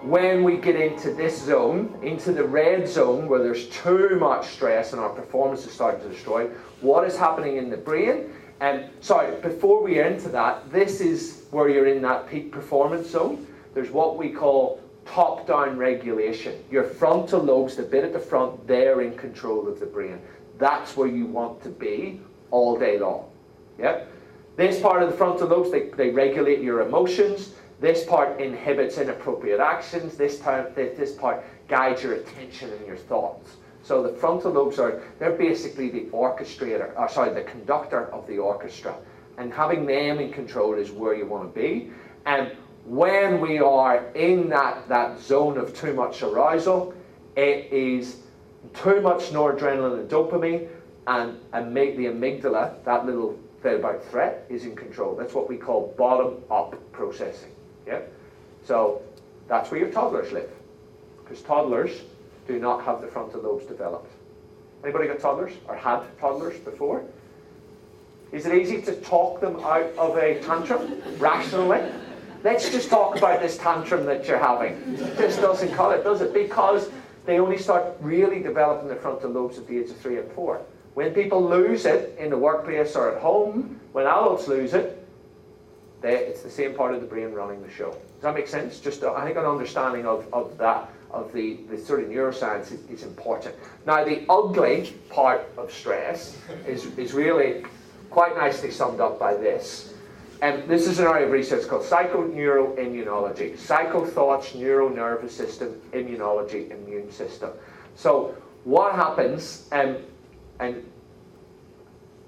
when we get into this zone, into the red zone, where there's too much stress and our performance is starting to destroy, what is happening in the brain? And sorry, before we get into that, this is where you're in that peak performance zone. There's what we call top-down regulation. Your frontal lobes, the bit at the front, they're in control of the brain. That's where you want to be all day long. Yeah? This part of the frontal lobes, they regulate your emotions. This part inhibits inappropriate actions. This part guides your attention and your thoughts. So the frontal lobes they're basically the the conductor of the orchestra. And having them in control is where you want to be. And when we are in that zone of too much arousal, it is too much noradrenaline and dopamine, and the amygdala, that little bit about threat, is in control. That's what we call bottom-up processing. Yeah? So that's where your toddlers live, because toddlers do not have the frontal lobes developed. Anybody got toddlers or had toddlers before? Is it easy to talk them out of a tantrum rationally? Let's just talk about this tantrum that you're having. It just doesn't cut it, does it? Because they only start really developing the frontal lobes at the age of 3 and 4. When people lose it in the workplace or at home, when adults lose it, it's the same part of the brain running the show. Does that make sense? Just, I think an understanding of the sort of neuroscience is important. Now, the ugly part of stress is really quite nicely summed up by this. And this is an area of research called psychoneuroimmunology. Psycho thoughts, neuro-nervous system, immunology, immune system. So what happens, and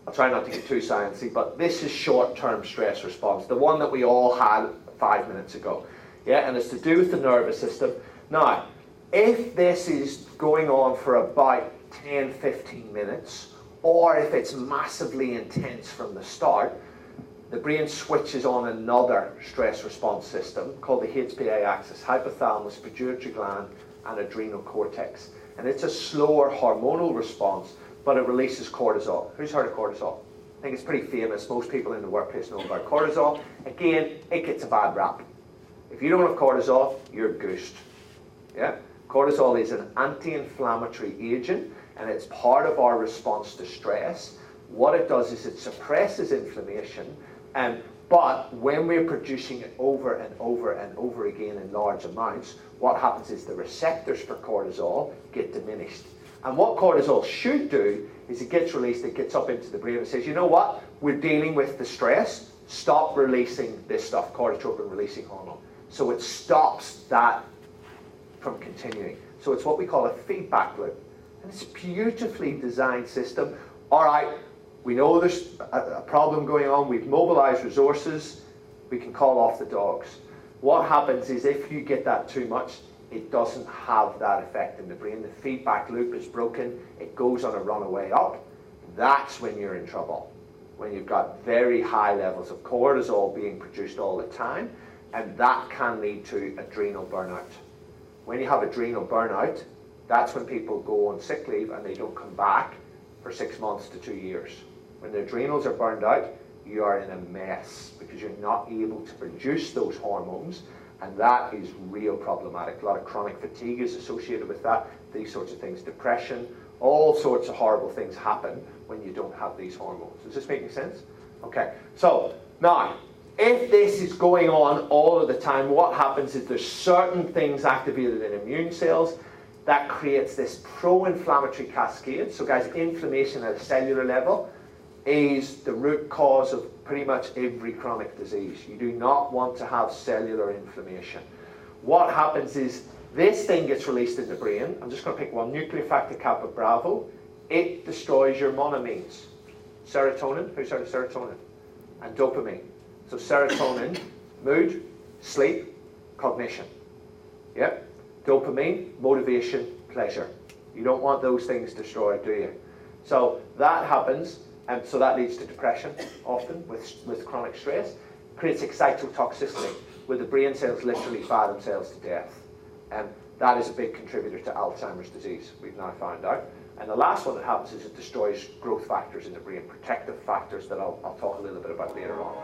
I'll try not to get too sciencey, but this is short-term stress response, the one that we all had 5 minutes ago. Yeah, and it's to do with the nervous system. Now, if this is going on for about 10, 15 minutes, or if it's massively intense from the start, the brain switches on another stress response system called the HPA axis, hypothalamus, pituitary gland, and adrenal cortex. And it's a slower hormonal response, but it releases cortisol. Who's heard of cortisol? I think it's pretty famous. Most people in the workplace know about cortisol. Again, it gets a bad rap. If you don't have cortisol, you're goosed. Yeah? Cortisol is an anti-inflammatory agent, and it's part of our response to stress. What it does is it suppresses inflammation, but when we're producing it over and over and over again in large amounts, what happens is the receptors for cortisol get diminished. And what cortisol should do is it gets released, it gets up into the brain and says, you know what, we're dealing with the stress, stop releasing this stuff, corticotropin-releasing hormone. So it stops that from continuing. So it's what we call a feedback loop. And it's a beautifully designed system. All right, we know there's a problem going on, we've mobilized resources, we can call off the dogs. What happens is if you get that too much, it doesn't have that effect in the brain. The feedback loop is broken, it goes on a runaway up. That's when you're in trouble. When you've got very high levels of cortisol being produced all the time, and that can lead to adrenal burnout. When you have adrenal burnout, that's when people go on sick leave and they don't come back for 6 months to 2 years. When the adrenals are burned out, you are in a mess because you're not able to produce those hormones, and that is real problematic. A lot of chronic fatigue is associated with that, these sorts of things, depression, all sorts of horrible things happen when you don't have these hormones. Is this making sense? Okay, so now, if this is going on all of the time, what happens is there's certain things activated in immune cells that creates this pro-inflammatory cascade. So guys, inflammation at a cellular level is the root cause of pretty much every chronic disease. You do not want to have cellular inflammation. What happens is this thing gets released in the brain. I'm just going to pick one, nuclear factor kappa bravo. It destroys your monoamines. Serotonin, who's heard of serotonin? And dopamine. So serotonin, mood, sleep, cognition. Yep. Dopamine, motivation, pleasure. You don't want those things destroyed, do you? So that happens, and so that leads to depression, often, with chronic stress. Creates excitotoxicity, where the brain cells literally fire themselves to death. And that is a big contributor to Alzheimer's disease, we've now found out. And the last one that happens is it destroys growth factors in the brain, protective factors that I'll talk a little bit about later on.